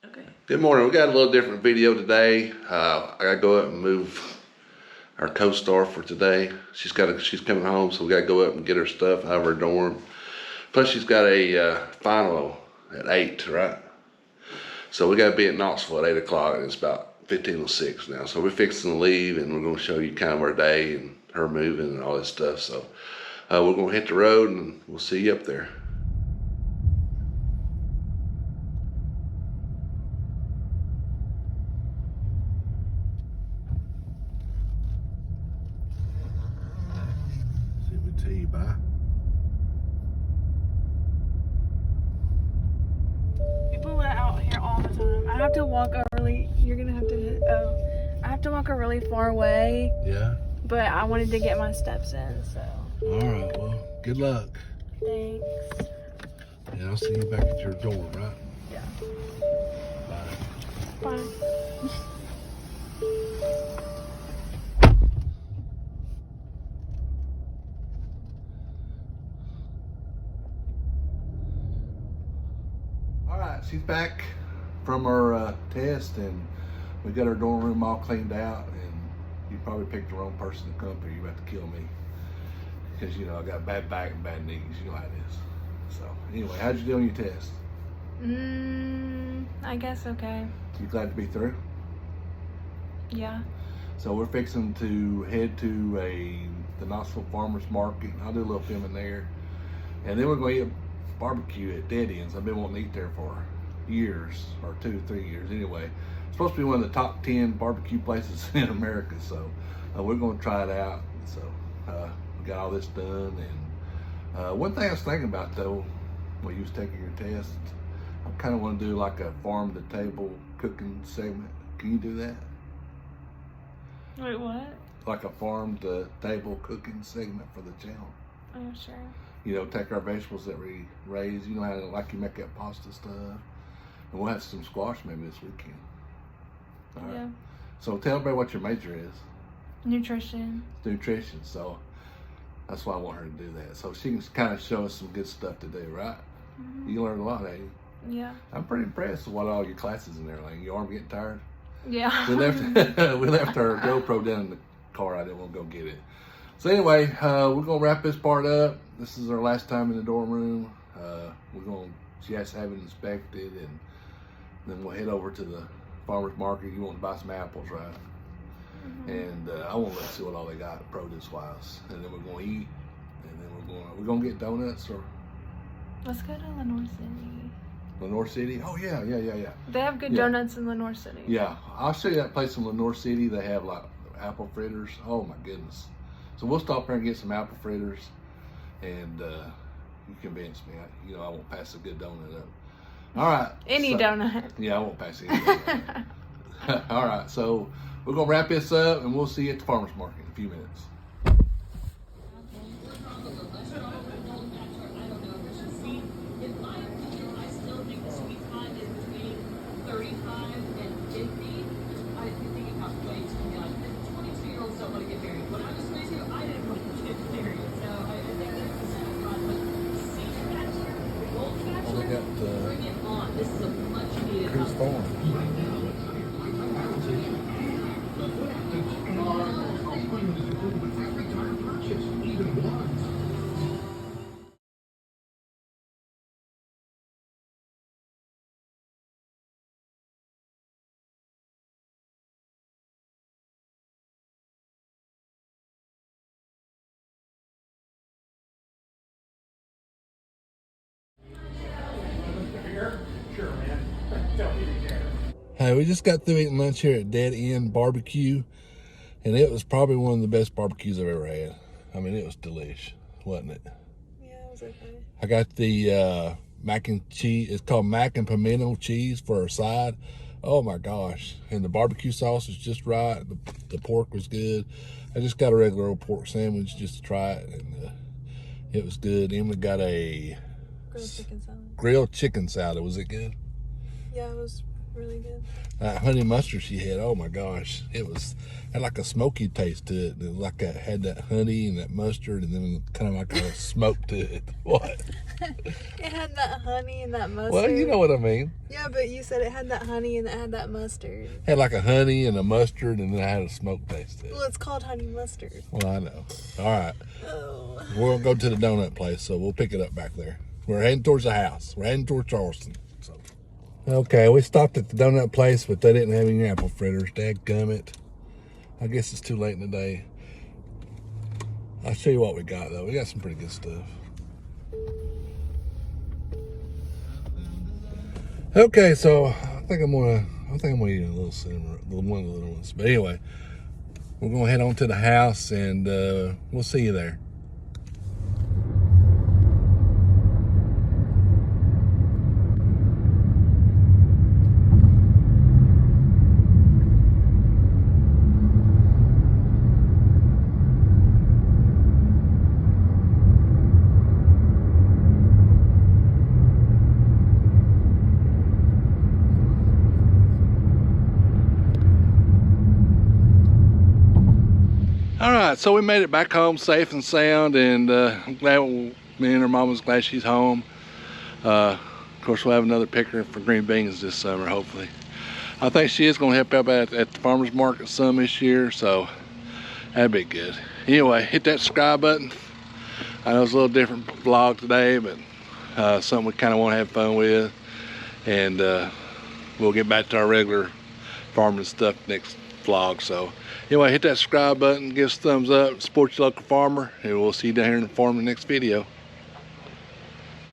Okay. Good morning. We got a little different video today. I gotta go up and move our co-star for today. She's coming home, so we gotta go up and get her stuff out of her dorm. Plus, she's got a final at 8, right? So we gotta be at Knoxville at 8 o'clock, and it's about 15:06 now. So we're fixing to leave, and we're gonna show you kind of our day and her moving and all this stuff. So we're gonna hit the road, and we'll see you up there. See what we tell you bye. People are out here all the time. I have to walk a really. You're gonna have to. I have to walk a really far way. Yeah. But I wanted to get my steps in, so. All right. Well, good luck. Thanks. Yeah, I'll see you back at your dorm, right? Yeah. Bye. Bye. All right, she's back from her test, and we got her dorm room all cleaned out. And you probably picked the wrong person to come here. You're about to kill me because I got bad back and bad knees. You know how it is. So anyway, how'd you do on your test? I guess okay. You glad to be through? Yeah. So we're fixing to head to the Knoxville Farmers Market. I'll do a little filming there, and then we're going to eat a barbecue at Dead Ends. I've been wanting to eat there for years, or 2 or 3 years. Anyway, it's supposed to be one of the top 10 barbecue places in America. So we're going to try it out. So we got all this done, and one thing I was thinking about though, when you was taking your test, I kind of want to do like a farm to table cooking segment. Can you do that? Wait, what? Like a farm to table cooking segment for the channel. Oh, sure. Take our vegetables that we raise. You know how like you make that pasta stuff, and we'll have some squash maybe this weekend. All right. Yeah. So tell everybody what your major is. Nutrition. Nutrition. So that's why I want her to do that. So she can kind of show us some good stuff to do, right? Mm-hmm. You learn a lot, ain't you? Yeah. I'm pretty impressed with what all your classes and everything. Your arm getting tired? Yeah. We left our GoPro down in the car. I didn't want to go get it. So anyway, we're gonna wrap this part up. This is our last time in the dorm room. She has to have it inspected, and then we'll head over to the farmer's market. You want to buy some apples, right? Mm-hmm. And I want to see what all they got produce wise, and then we're gonna eat, and then we're gonna get donuts or. Let's go to Lenore City. Lenore City? Oh yeah. They have good donuts in Lenore City. Yeah, I'll show you that place in Lenore City. They have like apple fritters. Oh my goodness. So we'll stop there and get some apple fritters, and you convinced me. I won't pass a good donut up. All right. Any donut. Yeah, I won't pass any donut. All right, so we're gonna wrap this up, and we'll see you at the farmer's market in a few minutes. Hey, we just got through eating lunch here at Dead End Barbecue, and it was probably one of the best barbecues I've ever had. I mean, it was delish, wasn't it? Yeah, it was okay. I got the mac and cheese. It's called mac and pimento cheese for our side. Oh my gosh. And the barbecue sauce was just right. The pork was good. I just got a regular old pork sandwich just to try it, and it was good. And we got a Grilled chicken salad. grilled chicken salad. Was it good? Yeah, it was really good. That honey mustard she had, oh my gosh, had like a smoky taste to it. It was like had that honey and that mustard, and then kind of like a smoke to it. What? It had that honey and that mustard. Well, you know what I mean. Yeah, but you said it had that honey and it had that mustard. Had like a honey and a mustard, and then it had a smoke taste to it. Well, it's called honey mustard. Well, I know. All right. Oh. We'll go to the donut place, so we'll pick it up back there. We're heading towards the house. We're heading towards Charleston. So. Okay, we stopped at the donut place, but they didn't have any apple fritters. Dadgummit. I guess it's too late in the day. I'll show you what we got, though. We got some pretty good stuff. Okay, so I think I'm gonna eat a little cinnamon, one of the little ones. But anyway, we're gonna head on to the house, and we'll see you there. All right, so we made it back home safe and sound, and I'm glad me and her mom was glad she's home. Of course, we'll have another picker for green beans this summer, hopefully. I think she is going to help out at the farmer's market some this year, so that'd be good. Anyway, hit that subscribe button. I know it's a little different vlog today, but something we kind of want to have fun with, and we'll get back to our regular farming stuff next vlog. So anyway, hit that subscribe button, give us a thumbs up, support your local farmer, and we'll see you down here in the farm in the next video.